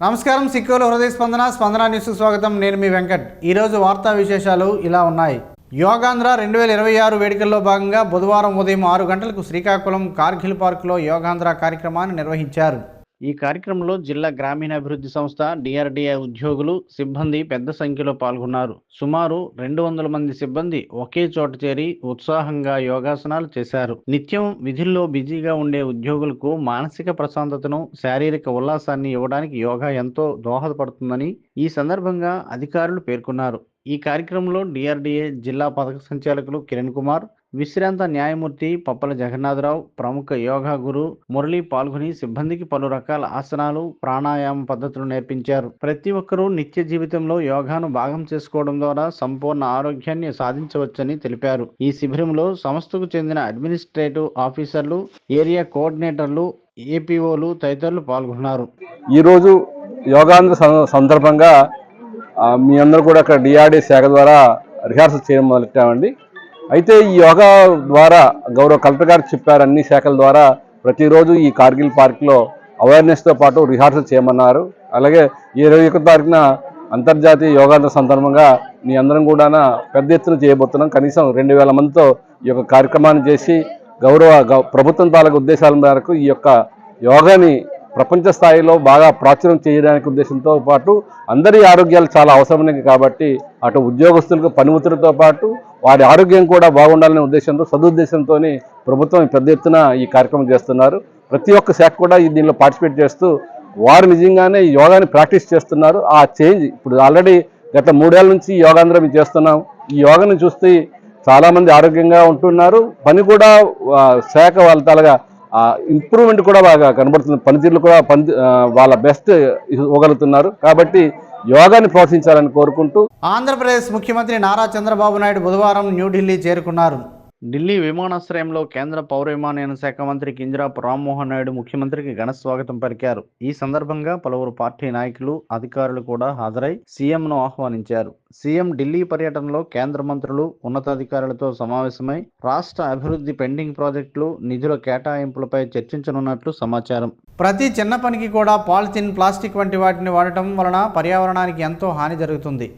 నమస్కారం. సిక్కుల హృదయ స్పందన న్యూస్కు స్వాగతం. నేను మీ వెంకట్. ఈరోజు వార్తా విశేషాలు ఇలా ఉన్నాయి. యోగాంధ్ర 2026 వేడుకల్లో భాగంగా బుధవారం ఉదయం 6 గంటలకు శ్రీకాకుళం కార్గిల్ పార్కులో యోగాంధ్ర కార్యక్రమాన్ని నిర్వహించారు. ఈ కార్యక్రమంలో జిల్లా గ్రామీణాభివృద్ధి సంస్థ, డిఆర్డీఏ ఉద్యోగులు, సిబ్బంది పెద్ద సంఖ్యలో పాల్గొన్నారు. సుమారు 200 మంది సిబ్బంది ఒకే చోట చేరి ఉత్సాహంగా యోగాసనాలు చేశారు. నిత్యం విధుల్లో బిజీగా ఉండే ఉద్యోగులకు మానసిక ప్రశాంతతను, శారీరక ఉల్లాసాన్ని ఇవ్వడానికి యోగా ఎంతో దోహదపడుతుందని ఈ సందర్భంగా అధికారులు పేర్కొన్నారు. ఈ కార్యక్రమంలో డిఆర్డీఏ జిల్లా పథక సంచాలకులు కిరణ్ కుమార్, విశ్రాంత న్యాయమూర్తి పప్పల జగన్నాథరావు, ప్రముఖ యోగా గురు మురళి పాల్గొని సిబ్బందికి పలు రకాల ఆసనాలు, ప్రాణాయామ పద్ధతులు నేర్పించారు. ప్రతి ఒక్కరూ నిత్య జీవితంలో యోగాను భాగం చేసుకోవడం ద్వారా సంపూర్ణ ఆరోగ్యాన్ని సాధించవచ్చని తెలిపారు. ఈ శిబిరంలో సంస్థకు చెందిన అడ్మినిస్ట్రేటివ్ ఆఫీసర్లు, ఏరియా కోఆర్డినేటర్లు, ఏపీఓలు తదితరులు పాల్గొన్నారు. ఈరోజు యోగాంధ్ర సందర్భంగా మీ అందరూ కూడా అక్కడ డిఆర్డీ శాఖ ద్వారా రిహార్సల్ చేయడం మొదలెట్టామండి. అయితే ఈ యోగా ద్వారా గౌరవ కలెక్టర్ గారు చెప్పారు, అన్ని శాఖల ద్వారా ప్రతిరోజు ఈ కార్గిల్ పార్క్లో అవేర్నెస్తో పాటు రిహార్సల్ చేయమన్నారు. అలాగే 21 తారీఖున అంతర్జాతీయ యోగాంధ్ర సందర్భంగా మీ అందరం కూడా పెద్ద ఎత్తున చేయబోతున్నాం. కనీసం 2000 మందితో ఈ యొక్క కార్యక్రమాన్ని చేసి ప్రభుత్వం తాలూకు ఉద్దేశాల మేరకు ఈ యొక్క యోగాని ప్రపంచ స్థాయిలో బాగా ప్రాచుర్యం చేయడానికి ఉద్దేశంతో పాటు అందరి ఆరోగ్యాలు చాలా అవసరమైనవి కాబట్టి అటు ఉద్యోగస్తులకు పనిముతులతో పాటు వారి ఆరోగ్యం కూడా బాగుండాలనే ఉద్దేశంతో, సదుద్దేశంతో ప్రభుత్వం పెద్ద ఎత్తున ఈ కార్యక్రమం చేస్తున్నారు. ప్రతి ఒక్క శాఖ కూడా దీనిలో పార్టిసిపేట్ చేస్తూ వారు నిజంగానే యోగాని ప్రాక్టీస్ చేస్తున్నారు. ఆ చేంజ్ ఇప్పుడు ఆల్రెడీ గత 3 ఏళ్ల నుంచి యోగాంధ్ర మేము చేస్తున్నాం. ఈ యోగాని చూస్తే చాలామంది ఆరోగ్యంగా ఉంటున్నారు. పని కూడా శాఖ వాళ్ళ తాలగా ఇంప్రూవ్మెంట్ కూడా బాగా కనబడుతుంది. పనితీరులు కూడా వాళ్ళ బెస్ట్ ఇవ్వగలుగుతున్నారు. కాబట్టి యోగాని ప్రోత్సహించాలని కోరుకుంటూ ఆంధ్రప్రదేశ్ ముఖ్యమంత్రి నారా చంద్రబాబు నాయుడు బుధవారం న్యూఢిల్లీ చేరుకున్నారు. ఢిల్లీ విమానాశ్రయంలో కేంద్ర పౌర విమానయాన శాఖ మంత్రి కింజరాపు రామ్మోహన్ నాయుడు ముఖ్యమంత్రికి ఘన స్వాగతం పలికారు. ఈ సందర్భంగా పలువురు పార్టీ నాయకులు, అధికారులు కూడా హాజరై సీఎంను ఆహ్వానించారు. సీఎం ఢిల్లీ పర్యటనలో కేంద్ర మంత్రులు, ఉన్నతాధికారులతో సమావేశమై రాష్ట్ర అభివృద్ధి పెండింగ్ ప్రాజెక్టులు, నిధుల కేటాయింపులపై చర్చించనున్నట్లు సమాచారం. ప్రతి చిన్న పనికి కూడా పాలిథిన్, ప్లాస్టిక్ వంటి వాటిని వాడటం వలన పర్యావరణానికి ఎంతో హాని జరుగుతుంది.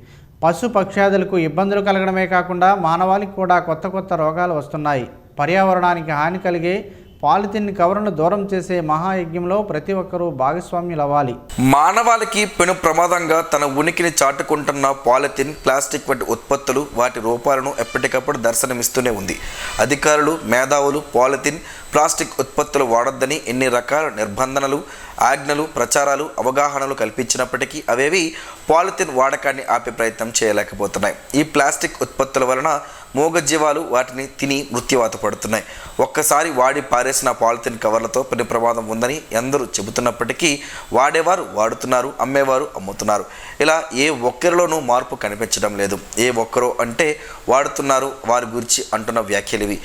పశు పక్షాదులకు ఇబ్బందులు కలగడమే కాకుండా మానవాళికి కూడా కొత్త రోగాలు వస్తున్నాయి. పర్యావరణానికి హాని కలిగే పాలిథిన్ కవర్ను దూరం చేసే మహాయజ్ఞంలో ప్రతి ఒక్కరూ భాగస్వామ్యులవ్వాలి. మానవాళికి పెను ప్రమాదంగా తన ఉనికిని చాటుకుంటున్న పాలిథిన్, ప్లాస్టిక్ వంటి ఉత్పత్తులు, వాటి రూపాలను ఎప్పటికప్పుడు దర్శనమిస్తూనే ఉంది. అధికారులు, మేధావులు పాలిథిన్, ప్లాస్టిక్ ఉత్పత్తులు వాడొద్దని ఎన్ని రకాల నిర్బంధనలు, ఆజ్ఞలు, ప్రచారాలు, అవగాహనలు కల్పించినప్పటికీ అవేవి పాలిథిన్ వాడకాన్ని ఆపే ప్రయత్నం చేయలేకపోతున్నాయి. ఈ ప్లాస్టిక్ ఉత్పత్తుల వలన మూగజీవాలు వాటిని తిని మృత్యువాత పడుతున్నాయి. ఒక్కసారి వాడి పారేసిన పాలిథిన్ కవర్లతో పెను ప్రమాదం ఉందని ఎందరూ చెబుతున్నప్పటికీ వాడేవారు వాడుతున్నారు, అమ్మేవారు అమ్ముతున్నారు. ఇలా ఏ ఒక్కరిలోనూ మార్పు కనిపించడం లేదు. ఏ ఒక్కరో అంటే వాడుతున్నారు వారి గురించి అంటున్న వ్యాఖ్యలు ఇవి.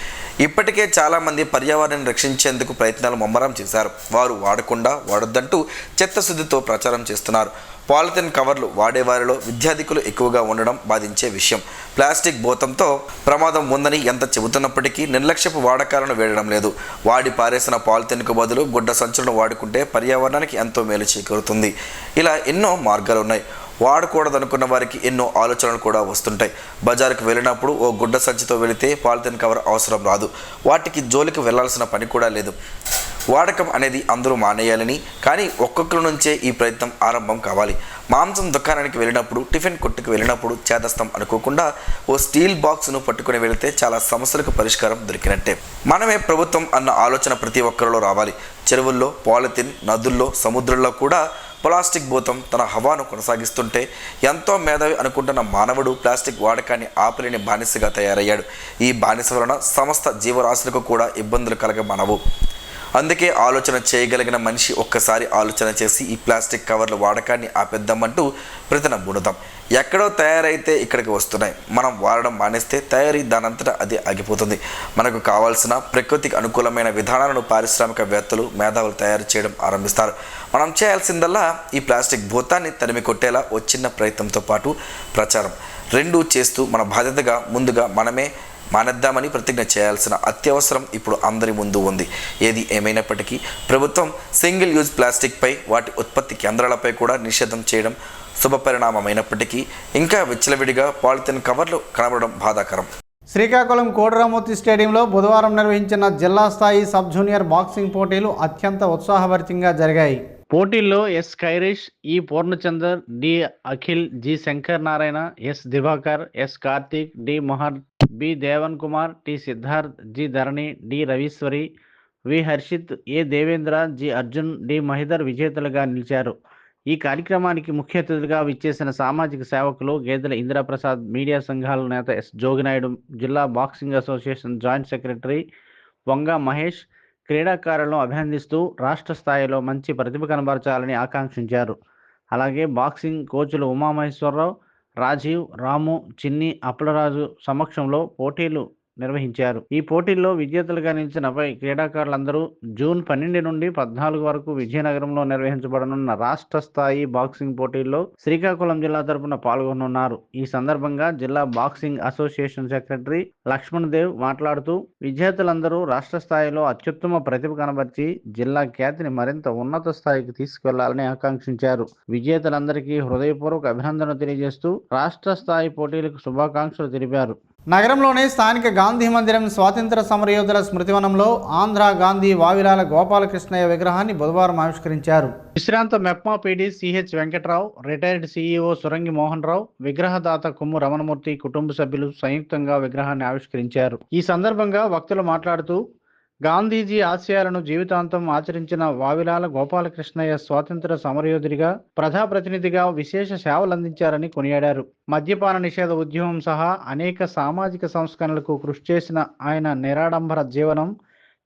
ఇప్పటికే చాలామంది పర్యావరణాన్ని రక్షించేందుకు ప్రయత్నాలు ముమ్మరం చేశారు. వారు వాడొద్దంటూ చిత్తశుద్ధితో ప్రచారం చేస్తున్నారు. పాలిథిన్ కవర్లు వాడేవారిలో విద్యార్థికులు ఎక్కువగా ఉండడం బాధించే విషయం. ప్లాస్టిక్ భూతంతో ప్రమాదం ఉందని ఎంత చెబుతున్నప్పటికీ నిర్లక్ష్యపు వాడకాలను వేయడం లేదు. వాడి పారేసిన పాలిథిన్కు బదులు గుడ్డ సంచులను వాడుకుంటే పర్యావరణానికి ఎంతో మేలు చేకూరుతుంది. ఇలా ఎన్నో మార్గాలు ఉన్నాయి. వాడకూడదనుకున్న వారికి ఎన్నో ఆలోచనలు కూడా వస్తుంటాయి. బజారుకు వెళ్ళినప్పుడు ఓ గుడ్డ సంచితో వెళితే పాలిథిన్ కవర్ అవసరం రాదు. వాటికి జోలికి వెళ్లాల్సిన పని కూడా లేదు. వాడకం అనేది అందరూ మానేయాలని, కానీ ఒక్కొక్కరి నుంచే ఈ ప్రయత్నం ఆరంభం కావాలి. మాంసం దుకాణానికి వెళ్ళినప్పుడు, టిఫిన్ కొట్టుకు వెళ్ళినప్పుడు చేదస్తం అనుకోకుండా ఓ స్టీల్ బాక్స్ను పట్టుకుని వెళితే చాలా సమస్యలకు పరిష్కారం దొరికినట్టే. మనమే ప్రభుత్వం అన్న ఆలోచన ప్రతి ఒక్కరిలో రావాలి. చెరువుల్లో పాలిథిన్, నదుల్లో, సముద్రంలో కూడా ప్లాస్టిక్ భూతం తన హవాను కొనసాగిస్తుంటే ఎంతో మేధావి అనుకుంటున్న మానవుడు ప్లాస్టిక్ వాడకాన్ని ఆపలేని బానిసగా తయారయ్యాడు. ఈ బానిస వలన సమస్త జీవరాశులకు కూడా ఇబ్బందులు కలగమనవు. అందుకే ఆలోచన చేయగలిగిన మనిషి ఒక్కసారి ఆలోచన చేసి ఈ ప్లాస్టిక్ కవర్ల వాడకాన్ని ఆపేద్దామంటూ ప్రతినబూనుదాం. ఎక్కడో తయారైతే ఇక్కడికి వస్తున్నాయి. మనం వాడడం మానేస్తే తయారీ దానంతటా అది ఆగిపోతుంది. మనకు కావాల్సిన ప్రకృతికి అనుకూలమైన విధానాలను పారిశ్రామికవేత్తలు, మేధావులు తయారు చేయడం ఆరంభిస్తారు. మనం చేయాల్సిందల్లా ఈ ప్లాస్టిక్ భూతాన్ని తరిమి కొట్టేలా ఓ చిన్న ప్రయత్నంతో పాటు ప్రచారం రెండూ చేస్తూ మన బాధ్యతగా ముందుగా మనమే మానేద్దామని ప్రతిజ్ఞ చేయాల్సిన అత్యవసరం ఇప్పుడు అందరి ముందు ఉంది. ఏది ఏమైనప్పటికీ ప్రభుత్వం సింగిల్ యూజ్ ప్లాస్టిక్పై, వాటి ఉత్పత్తి కేంద్రాలపై కూడా నిషేధం చేయడం శుభపరిణామమైనప్పటికీ ఇంకా విచ్చలవిడిగా పాలిథిన్ కవర్లు కనబడడం బాధాకరం. శ్రీకాకుళం కోటరామూర్తి స్టేడియంలో బుధవారం నిర్వహించిన జిల్లా స్థాయి సబ్ జూనియర్ బాక్సింగ్ పోటీలు అత్యంత ఉత్సాహభరితంగా జరిగాయి. పోటీల్లో S Khairish, E Purnachandar, D Akhil, G Shankar Narayana, S Divakar, S Karthik, D Mohar, B Devan Kumar, T Siddharth, G Dharani, D Raveeshwari, V Harshith, A Devendra, G Arjun, D Mahidar విజేతలుగా నిలిచారు. ఈ కార్యక్రమానికి ముఖ్య అతిథులుగా విచ్చేసిన సామాజిక సేవకులు గేదెల ఇందిరాప్రసాద్, మీడియా సంఘాల నేత ఎస్ జోగినాయుడు, జిల్లా బాక్సింగ్ అసోసియేషన్ జాయింట్ సెక్రటరీ వంగ మహేష్ క్రీడాకారులను అభినందిస్తూ రాష్ట్ర స్థాయిలో మంచి ప్రతిభ కనబరచాలని ఆకాంక్షించారు. అలాగే బాక్సింగ్ కోచ్లు ఉమామహేశ్వరరావు, రాజీవ్, రాము, చిన్ని, అప్పలరాజు సమక్షంలో పోటీలు నిర్వహించారు. ఈ పోటీల్లో విజేతలుగా నిలిచిన క్రీడాకారులందరూ జూన్ 12 నుండి 14 వరకు విజయనగరంలో నిర్వహించబడనున్న రాష్ట్ర స్థాయి బాక్సింగ్ పోటీల్లో శ్రీకాకుళం జిల్లా తరపున పాల్గొనున్నారు. ఈ సందర్భంగా జిల్లా boxing association secretary Lakshman Dev మాట్లాడుతూ విజేతలందరూ రాష్ట్ర స్థాయిలో అత్యుత్తమ ప్రతిభ కనబర్చి జిల్లా ఖ్యాతిని మరింత ఉన్నత స్థాయికి తీసుకెళ్లాలని ఆకాంక్షించారు. విజేతలందరికీ హృదయపూర్వక అభినందనలు తెలియజేస్తూ రాష్ట్ర స్థాయి పోటీలకు శుభాకాంక్షలు తెలిపారు. నగరంలోని స్థానిక గాంధీ మందిరం స్వాతంత్ర సమరయోధుల స్మృతివనంలో ఆంధ్ర గాంధీ వావిలాల గోపాలకృష్ణయ్య విగ్రహాన్ని బుధవారం ఆవిష్కరించారు. విశ్రాంత MEPMA PD CH Venkatrao, retired CEO Surangi Mohan Rao, విగ్రహదాత కొమ్ము రమణమూర్తి కుటుంబ సభ్యులు సంయుక్తంగా విగ్రహాన్ని ఆవిష్కరించారు. ఈ సందర్భంగా వక్తలు మాట్లాడుతూ గాంధీజీ ఆశయాలను జీవితాంతం ఆచరించిన వావిలాల గోపాలకృష్ణయ్య స్వాతంత్ర సమరయోధుడిగా, ప్రజాప్రతినిధిగా విశేష సేవలందించారని కొనియాడారు. మద్యపాన నిషేధ ఉద్యమం సహా అనేక సామాజిక సంస్కరణలకు కృషి చేసిన ఆయన నిరాడంబర జీవనం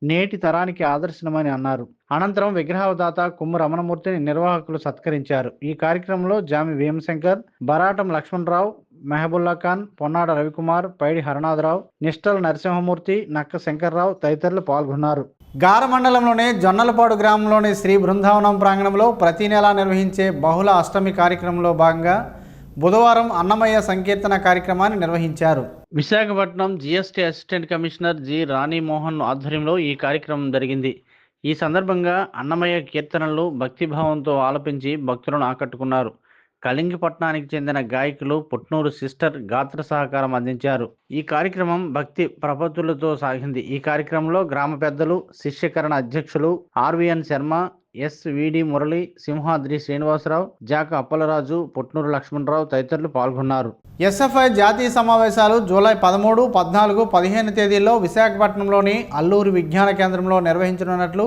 నేటి తరానికి ఆదర్శనమని అన్నారు. అనంతరం విగ్రహదాత కొమ్ము రమణమూర్తిని నిర్వాహకులు సత్కరించారు. ఈ కార్యక్రమంలో జామి భీమశంకర్, బరాటం లక్ష్మణరావు, మెహబుల్లా ఖాన్, పొన్నాడ రవికుమార్, పైడి హరనాథరావు, నిష్టల్ నరసింహమూర్తి, నక్క శంకర్రావు తదితరులు పాల్గొన్నారు. గార మండలంలోని జొన్నలపాడు గ్రామంలోని శ్రీ బృందావనం ప్రాంగణంలో ప్రతి నెలా నిర్వహించే బహుళ అష్టమి కార్యక్రమంలో భాగంగా బుధవారం అన్నమయ్య సంకీర్తన కార్యక్రమాన్ని నిర్వహించారు. Visakhapatnam GST assistant commissioner G Ranimohan ఆధ్వర్యంలో ఈ కార్యక్రమం జరిగింది. ఈ సందర్భంగా అన్నమయ్య కీర్తనలు భక్తిభావంతో ఆలపించి భక్తులను ఆకట్టుకున్నారు. కళింగపట్నానికి చెందిన గాయకులు పుట్నూరు సిస్టర్ గాత్ర సహకారం అందించారు. ఈ కార్యక్రమం భక్తి ప్రపత్తులతో సాగింది. ఈ కార్యక్రమంలో గ్రామ పెద్దలు, శిష్యకరణ అధ్యక్షులు ఆర్విఎన్ శర్మ, ఎస్విడి మురళి, సింహాద్రి శ్రీనివాసరావు, జాక అప్పలరాజు, పుట్నూరు లక్ష్మణరావు తదితరులు పాల్గొన్నారు. ఎస్ఎఫ్ఐ జాతీయ సమావేశాలు జూలై 13, 14, 15 తేదీల్లో విశాఖపట్నంలోని అల్లూరి విజ్ఞాన కేంద్రంలో నిర్వహించనున్నట్లు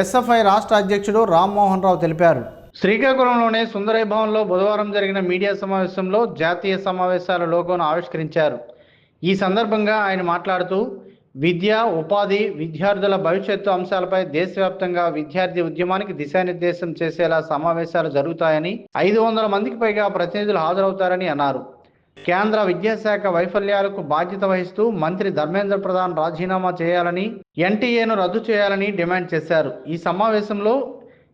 ఎస్ఎఫ్ఐ రాష్ట్ర అధ్యక్షుడు రామ్మోహన్ రావు తెలిపారు. శ్రీకాకుళంలోని సుందరయ్య భవన్లో బుధవారం జరిగిన మీడియా సమావేశంలో జాతీయ సమావేశాల లోగోను ఆవిష్కరించారు. ఈ సందర్భంగా ఆయన మాట్లాడుతూ విద్య, ఉపాధి, విద్యార్థుల భవిష్యత్తు అంశాలపై దేశవ్యాప్తంగా విద్యార్థి ఉద్యమానికి దిశానిర్దేశం చేసేలా సమావేశాలు జరుగుతాయని, 500 మందికి పైగా ప్రతినిధులు హాజరవుతారని అన్నారు. కేంద్ర విద్యాశాఖ వైఫల్యాలకు బాధ్యత వహిస్తూ మంత్రి ధర్మేంద్ర ప్రధాన్ రాజీనామా చేయాలని, ఎన్టీఏను రద్దు చేయాలని డిమాండ్ చేశారు. ఈ సమావేశంలో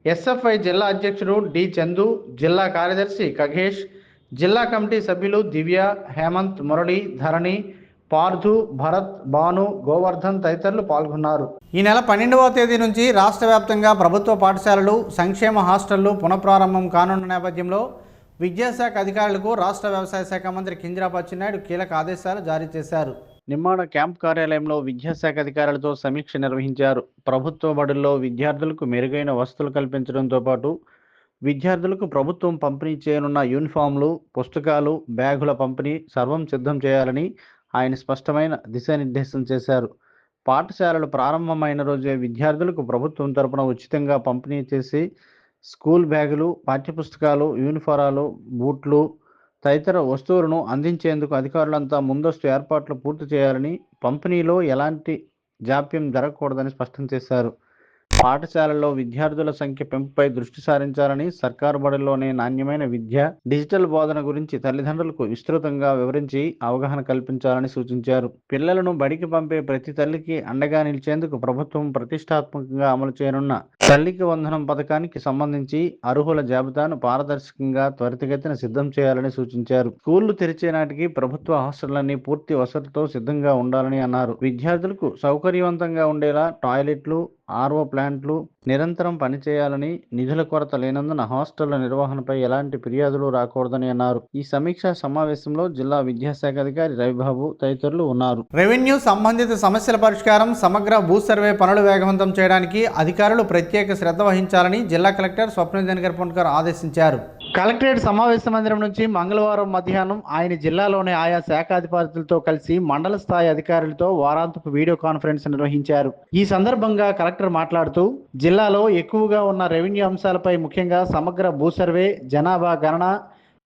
ఎస్ఎఫ్ఐ జిల్లా అధ్యక్షుడు డి చందు, జిల్లా కార్యదర్శి ఖగేష్, జిల్లా కమిటీ సభ్యులు దివ్య, హేమంత్, మురళి, ధరణి, పార్థు, భరత్, భాను, గోవర్ధన్ తదితరులు పాల్గొన్నారు. ఈ నెల 12వ తేదీ నుంచి రాష్ట్ర వ్యాప్తంగా ప్రభుత్వ పాఠశాలలు, సంక్షేమ హాస్టళ్లు పునఃప్రారంభం కానున్న నేపథ్యంలో విద్యాశాఖ అధికారులకు రాష్ట్ర వ్యవసాయ శాఖ మంత్రి కింజరాపు అచ్చెన్నాయుడు కీలక ఆదేశాలు జారీ చేశారు. నిమ్మాడ క్యాంప్ కార్యాలయంలో విద్యాశాఖ అధికారులతో సమీక్ష నిర్వహించారు. ప్రభుత్వ బడుల్లో విద్యార్థులకు మెరుగైన వసతులు కల్పించడంతో పాటు విద్యార్థులకు ప్రభుత్వం పంపిణీ చేయనున్న యూనిఫామ్లు, పుస్తకాలు, బ్యాగుల పంపిణీ సర్వం సిద్ధం చేయాలని ఆయన స్పష్టమైన దిశానిర్దేశం చేశారు. పాఠశాలలు ప్రారంభమైన రోజే విద్యార్థులకు ప్రభుత్వం తరపున ఉచితంగా పంపిణీ చేసి స్కూల్ బ్యాగులు, పాఠ్యపుస్తకాలు, యూనిఫారాలు, బూట్లు తదితర వస్తువులను అందించేందుకు అధికారులంతా ముందస్తు ఏర్పాట్లు పూర్తి చేయాలని, పంపిణీలో ఎలాంటి జాప్యం జరగకూడదని స్పష్టం చేశారు. పాఠశాలల్లో విద్యార్థుల సంఖ్య పెంపుపై దృష్టి సారించాలని, సర్కారు బడుల్లోనే నాణ్యమైన విద్య, డిజిటల్ బోధన గురించి తల్లిదండ్రులకు విస్తృతంగా వివరించి అవగాహన కల్పించాలని సూచించారు. పిల్లలను బడికి పంపే ప్రతి తల్లికి అండగా నిలిచేందుకు ప్రభుత్వం ప్రతిష్టాత్మకంగా అమలు చేయనున్న తల్లికి వందనం పథకానికి సంబంధించి అర్హుల జాబితాను పారదర్శకంగా త్వరితగతిన సిద్ధం చేయాలని సూచించారు. స్కూళ్లు తెరిచే నాటికి ప్రభుత్వ హాస్టళ్లన్నీ పూర్తి వసతితో సిద్ధంగా ఉండాలని అన్నారు. విద్యార్థులకు సౌకర్యవంతంగా ఉండేలా టాయిలెట్లు, ఆర్ఓ ప్లాంట్లు నిరంతరం పనిచేయాలని, నిధుల కొరత లేనందున హాస్టళ్ల నిర్వహణపై ఎలాంటి ఫిర్యాదులు రాకూడదని అన్నారు. ఈ సమీక్షా సమావేశంలో జిల్లా విద్యాశాఖ అధికారి రవిబాబు తదితరులు ఉన్నారు. రెవెన్యూ సంబంధిత సమస్యల పరిష్కారం, సమగ్ర భూ సర్వే పనులు వేగవంతం చేయడానికి అధికారులు ప్రత్యేక శ్రద్ధ వహించాలని జిల్లా కలెక్టర్ స్వప్నిల్ పొన్కర్ ఆదేశించారు. కలెక్టరేట్ సమావేశ మందిరం నుంచి మంగళవారం మధ్యాహ్నం ఆయన జిల్లాలోని ఆయా శాఖాధిపతులతో కలిసి మండల స్థాయి అధికారులతో వారాంతపు వీడియో కాన్ఫరెన్స్ నిర్వహించారు. ఈ సందర్భంగా కలెక్టర్ మాట్లాడుతూ జిల్లాలో ఎక్కువగా ఉన్న రెవెన్యూ అంశాలపై ముఖ్యంగా సమగ్ర భూ సర్వే, జనాభా గణన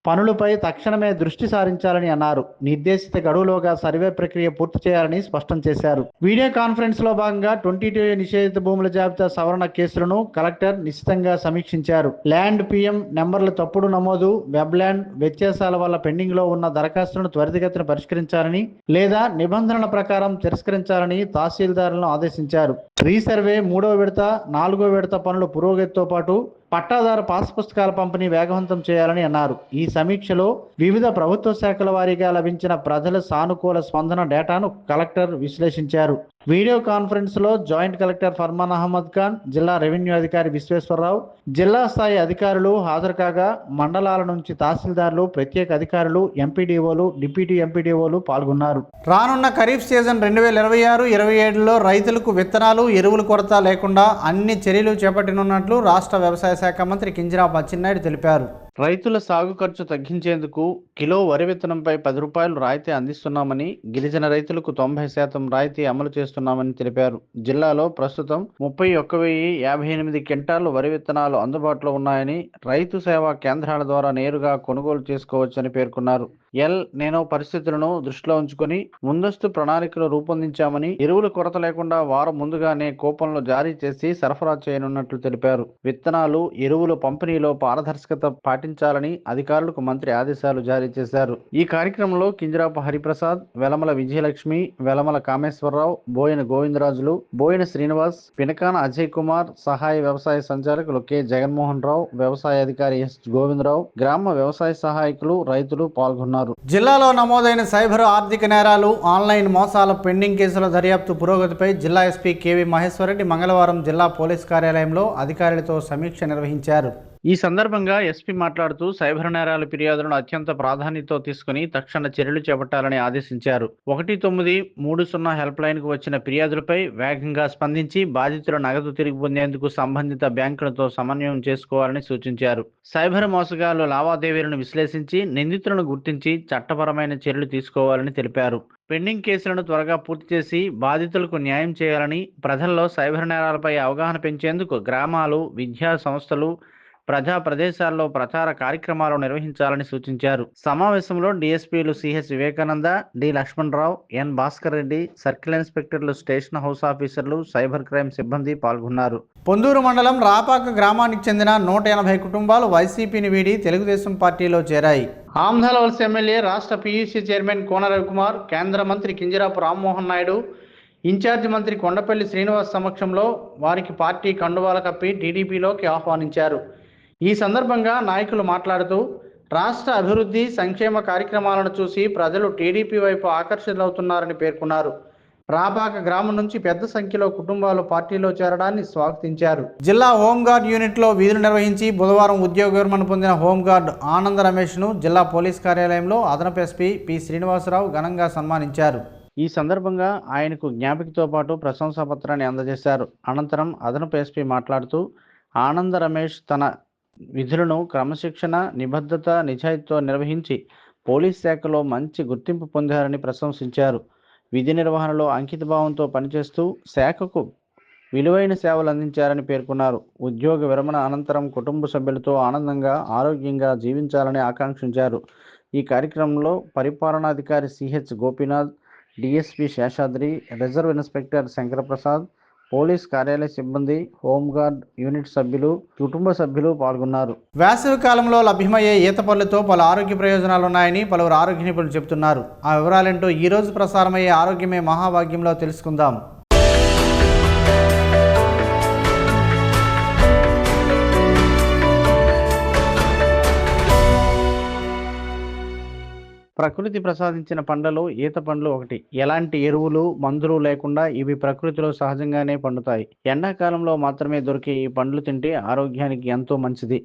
పనులపై తక్షణమే దృష్టి సారించాలని అన్నారు. నిర్దేశిత గడువులోగా సర్వే ప్రక్రియ పూర్తి చేయాలని స్పష్టం చేశారు. వీడియో కాన్ఫరెన్స్ లో భాగంగా 22 నిషేధిత భూముల జాబితా సవరణ కేసులను కలెక్టర్ నిశితంగా సమీక్షించారు. ల్యాండ్ పిఎం నెంబర్ల తప్పుడు నమోదు, వెబ్ ల్యాండ్ వ్యత్యాసాల వల్ల పెండింగ్ లో ఉన్న దరఖాస్తులను త్వరితగతిన పరిష్కరించాలని లేదా నిబంధనల ప్రకారం తిరస్కరించాలని తహసీల్దారులను ఆదేశించారు. రీసర్వే 3వ విడత, 4వ విడత పనులు పురోగతితో పాటు పట్టాదారు పాస్ పుస్తకాల పంపిణీ వేగవంతం చేయాలని అన్నారు. ఈ సమీక్షలో వివిధ ప్రభుత్వ శాఖల వారీగా లభించిన ప్రజల సానుకూల స్పందన డేటాను కలెక్టర్ విశ్లేషించారు. వీడియో కాన్ఫరెన్స్ లో జాయింట్ కలెక్టర్ ఫర్మాన్ అహ్మద్ ఖాన్, జిల్లా రెవెన్యూ అధికారి విశ్వేశ్వరరావు, జిల్లా స్థాయి అధికారులు హాజరు కాగా మండలాల నుంచి తహసీల్దార్లు, ప్రత్యేక అధికారులు, ఎంపీడీఓలు, డిప్యూటీ ఎంపీడీఓలు పాల్గొన్నారు. రానున్న ఖరీఫ్ సీజన్ 2026-27లో రైతులకు విత్తనాలు, ఎరువుల కొరత లేకుండా అన్ని చర్యలు చేపట్టనున్నట్లు రాష్ట్ర వ్యవసాయ శాఖ మంత్రి కింజరాపు అచ్చెన్నాయుడు తెలిపారు. రైతుల సాగు ఖర్చు తగ్గించేందుకు కిలో వరి విత్తనంపై 10 రూపాయలు రాయితీ అందిస్తున్నామని, గిరిజన రైతులకు 90% రాయితీ అమలు చేస్తున్నామని తెలిపారు. జిల్లాలో ప్రస్తుతం 31,058 క్వింటాళ్లు వరి విత్తనాలు అందుబాటులో ఉన్నాయని, రైతు సేవా కేంద్రాల ద్వారా నేరుగా కొనుగోలు చేసుకోవచ్చని పేర్కొన్నారు. ఎల్ నేనో పరిస్థితులను దృష్టిలో ఉంచుకొని ముందస్తు ప్రణాళికలు రూపొందించామని, ఎరువుల కొరత లేకుండా వారం ముందుగానే కూపన్లు జారీ చేసి సరఫరా చేయనున్నట్లు తెలిపారు. విత్తనాలు, ఎరువుల పంపిణీలో పారదర్శకత పాటించాలని అధికారులకు మంత్రి ఆదేశాలు జారీ చేశారు. ఈ కార్యక్రమంలో కింజరాపు హరిప్రసాద్, వెలమల విజయలక్ష్మి, వెలమల కామేశ్వరరావు, బోయిన గోవిందరాజులు, బోయిన శ్రీనివాస్, పినకాన అజయ్ కుమార్, సహాయ వ్యవసాయ సంచాలకులు కె జగన్మోహన్ రావు, వ్యవసాయ అధికారి ఎస్ గోవిందరావు, గ్రామ వ్యవసాయ సహాయకులు, రైతులు పాల్గొన్నారు. జిల్లాలో నమోదైన సైబర్ ఆర్థిక నేరాలు, ఆన్లైన్ మోసాల పెండింగ్ కేసుల దర్యాప్తు పురోగతిపై జిల్లా ఎస్పీ కెవి మహేశ్వరరెడ్డి మంగళవారం జిల్లా పోలీస్ కార్యాలయంలో అధికారులతో సమీక్ష నిర్వహించారు. ఈ సందర్భంగా ఎస్పీ మాట్లాడుతూ సైబర్ నేరాల ఫిర్యాదులను అత్యంత ప్రాధాన్యతతో తీసుకుని తక్షణ చర్యలు చేపట్టాలని ఆదేశించారు. 1930 హెల్ప్ లైన్ కు వచ్చిన ఫిర్యాదులపై వేగంగా స్పందించి బాధితుల నగదు తిరిగి పొందేందుకు సంబంధిత బ్యాంకులతో సమన్వయం చేసుకోవాలని సూచించారు. సైబర్ మోసగాళ్ల లావాదేవీలను విశ్లేషించి నిందితులను గుర్తించి చట్టపరమైన చర్యలు తీసుకోవాలని తెలిపారు. పెండింగ్ కేసులను త్వరగా పూర్తి చేసి బాధితులకు న్యాయం చేయాలని, ప్రజల్లో సైబర్ నేరాలపై అవగాహన పెంచేందుకు గ్రామాలు, విద్యా సంస్థలు, ప్రజా ప్రదేశాల్లో ప్రచార కార్యక్రమాలు నిర్వహించాలని సూచించారు. సమావేశంలో డీఎస్పీలు CH Vivekananda, D Lakshmanarao, N Bhaskar Reddy, circle ఇన్స్పెక్టర్లు, స్టేషన్ హౌస్ ఆఫీసర్లు, సైబర్ క్రైమ్ సిబ్బంది పాల్గొన్నారు. పొందూరు మండలం రాపాక గ్రామానికి చెందిన 180 కుటుంబాలు వైసీపీని వీడి తెలుగుదేశం పార్టీలో చేరాయి. ఆమ్దాల వలస ఎమ్మెల్యే, రాష్ట్ర పీయూసీ చైర్మన్ కోన రవికుమార్, కేంద్ర మంత్రి కింజరాపు రామ్మోహన్ నాయుడు, ఇన్ఛార్జి మంత్రి కొండపల్లి శ్రీనివాస్ సమక్షంలో వారికి పార్టీ కండువాల కప్పి టీడీపీలోకి ఆహ్వానించారు. ఈ సందర్భంగా నాయకులు మాట్లాడుతూ రాష్ట్ర అభివృద్ధి, సంక్షేమ కార్యక్రమాలను చూసి ప్రజలు టీడీపీ వైపు ఆకర్షితులవుతున్నారని పేర్కొన్నారు. రాపాక గ్రామం నుంచి పెద్ద సంఖ్యలో కుటుంబాలు పార్టీలో చేరడాన్ని స్వాగతించారు. జిల్లా హోంగార్డ్ యూనిట్లో విధులు నిర్వహించి బుధవారం ఉద్యోగ విరమణ పొందిన హోంగార్డ్ ఆనంద రమేష్ను జిల్లా పోలీస్ కార్యాలయంలో అదనపు ఎస్పీ పి శ్రీనివాసరావు ఘనంగా సన్మానించారు. ఈ సందర్భంగా ఆయనకు జ్ఞాపికతో పాటు ప్రశంసా పత్రాన్ని అందజేశారు. అనంతరం అదనపు ఎస్పీ మాట్లాడుతూ ఆనంద రమేష్ తన విధులను క్రమశిక్షణ, నిబద్ధత, నిజాయితీతో నిర్వహించి పోలీస్ శాఖలో మంచి గుర్తింపు పొందారని ప్రశంసించారు. విధి నిర్వహణలో అంకితభావంతో పనిచేస్తూ శాఖకు విలువైన సేవలు అందించారని పేర్కొన్నారు. ఉద్యోగ విరమణ అనంతరం కుటుంబ సభ్యులతో ఆనందంగా, ఆరోగ్యంగా జీవించాలని ఆకాంక్షించారు. ఈ కార్యక్రమంలో పరిపాలనాధికారి CH Gopinath, DSP Seshadri, reserve inspector Shankaraprasad, police కార్యాలయ సిబ్బంది, హోంగార్డ్ యూనిట్ సభ్యులు, కుటుంబ సభ్యులు పాల్గొన్నారు. వేసవి కాలంలో లభ్యమయ్యే ఈత పళ్ళతో పలు ఆరోగ్య ప్రయోజనాలు ఉన్నాయని పలువురు ఆరోగ్య నిపుణులు చెబుతున్నారు. ఆ వివరాలేంటో ఈ రోజు ప్రసారమయ్యే ఆరోగ్యమే మహాభాగ్యంలో తెలుసుకుందాం. ప్రకృతి ప్రసాదించిన పండ్లలో ఈత పండ్లు ఒకటి. ఎలాంటి ఎరువులు, మందులు లేకుండా ఇవి ప్రకృతిలో సహజంగానే పండుతాయి. ఎండాకాలంలో మాత్రమే దొరికే ఈ పండ్లు తింటే ఆరోగ్యానికి ఎంతో మంచిది.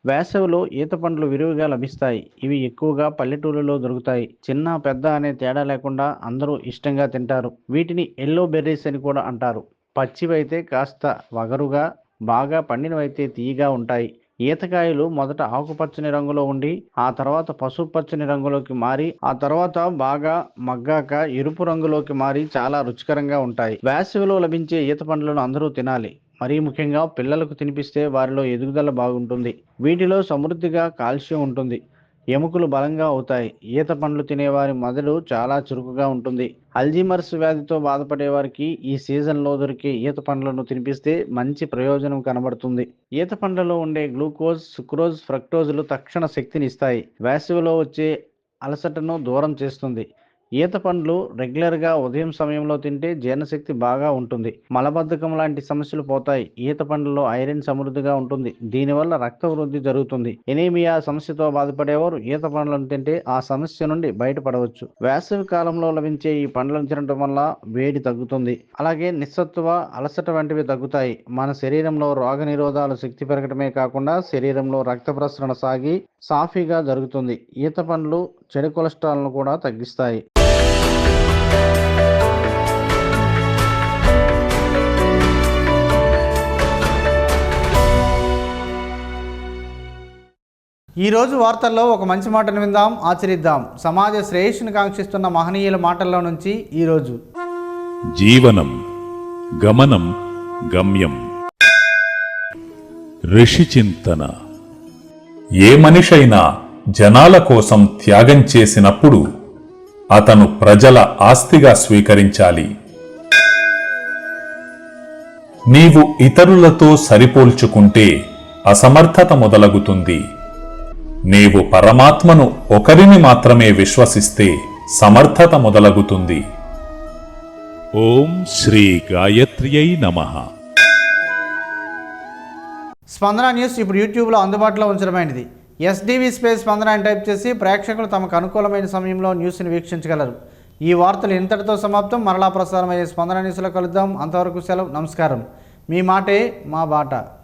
వేసవిలో ఈత పండ్లు విరివిగా లభిస్తాయి. ఇవి ఎక్కువగా పల్లెటూళ్ళలో దొరుకుతాయి. చిన్న పెద్ద అనే తేడా లేకుండా అందరూ ఇష్టంగా తింటారు. వీటిని ఎల్లో బెర్రీస్ అని కూడా అంటారు. పచ్చివైతే కాస్త వగరుగా, బాగా పండినవైతే తీయగా ఉంటాయి. ఈతకాయలు మొదట ఆకుపచ్చని రంగులో ఉండి ఆ తర్వాత పసుపు పచ్చని రంగులోకి మారి ఆ తర్వాత బాగా మగ్గాక ఎరుపు రంగులోకి మారి చాలా రుచికరంగా ఉంటాయి. వేసవిలో లభించే ఈత పండ్లను అందరూ తినాలి. మరీ ముఖ్యంగా పిల్లలకు తినిపిస్తే వారిలో ఎదుగుదల బాగుంటుంది. వీటిలో సమృద్ధిగా కాల్షియం ఉంటుంది. ఎముకలు బలంగా అవుతాయి. ఈత పండ్లు తినేవారి మెదడు చాలా చురుకుగా ఉంటుంది. అల్జీమర్స్ వ్యాధితో బాధపడే వారికి ఈ సీజన్లో దొరికే ఈత పండ్లను తినిపిస్తే మంచి ప్రయోజనం కనబడుతుంది. ఈత పండ్లలో ఉండే గ్లూకోజ్, సుక్రోజ్, ఫ్రక్టోజులు తక్షణ శక్తిని ఇస్తాయి. వేసవిలో వచ్చే అలసటను దూరం చేస్తుంది. ఈత పండ్లు రెగ్యులర్గా ఉదయం సమయంలో తింటే జీర్ణశక్తి బాగా ఉంటుంది. మలబద్ధకం లాంటి సమస్యలు పోతాయి. ఈత పండ్లలో ఐరన్ సమృద్ధిగా ఉంటుంది. దీనివల్ల రక్త వృద్ధి జరుగుతుంది. ఎనీమియా సమస్యతో బాధపడేవారు ఈత పండ్లను తింటే ఆ సమస్య నుండి బయటపడవచ్చు. వేసవి కాలంలో లభించే ఈ పండ్లను తినడం వల్ల వేడి తగ్గుతుంది. అలాగే నిస్సత్తువ, అలసట వంటివి తగ్గుతాయి. మన శరీరంలో రోగ నిరోధాల శక్తి పెరగడమే కాకుండా శరీరంలో రక్త ప్రసరణ సాగి సాఫీగా జరుగుతుంది. ఈత పండ్లు చెడు కొలెస్ట్రాల్ను కూడా తగ్గిస్తాయి. ఈరోజు వార్తల్లో ఒక మంచి మాటను విందాం, ఆచరిద్దాం. సమాజ శ్రేయస్సును కాంక్షిస్తున్న మహనీయుల మాటల్లో నుంచి ఈరోజు. జీవనం గమనం గమ్యం. ఋషి చింతన. ఏ మనిషైనా జనాల కోసం త్యాగం చేసినప్పుడు అతను ప్రజల ఆస్తిగా స్వీకరించాలి. నీవు ఇతరులతో సరిపోల్చుకుంటే అసమర్థత మొదలగుతుంది. నీవు పరమాత్మను ఒకరిని మాత్రమే విశ్వసిస్తే సమర్థత మొదలగుతుంది. ఓం శ్రీ గాయత్ర్యై నమః. స్పందన న్యూస్ ఇప్పుడు యూట్యూబ్లో అందుబాటులో ఉంచడమైనది. SDV స్పేస్ స్పందన అని టైప్ చేసి ప్రేక్షకులు తమకు అనుకూలమైన సమయంలో న్యూస్ని వీక్షించగలరు. ఈ వార్తలు ఇంతటితో సమాప్తం. మరలా ప్రసారం అయ్యే స్పందన న్యూస్లో కలుద్దాం. అంతవరకు సెలవు. నమస్కారం. మీ మాటే మా బాట.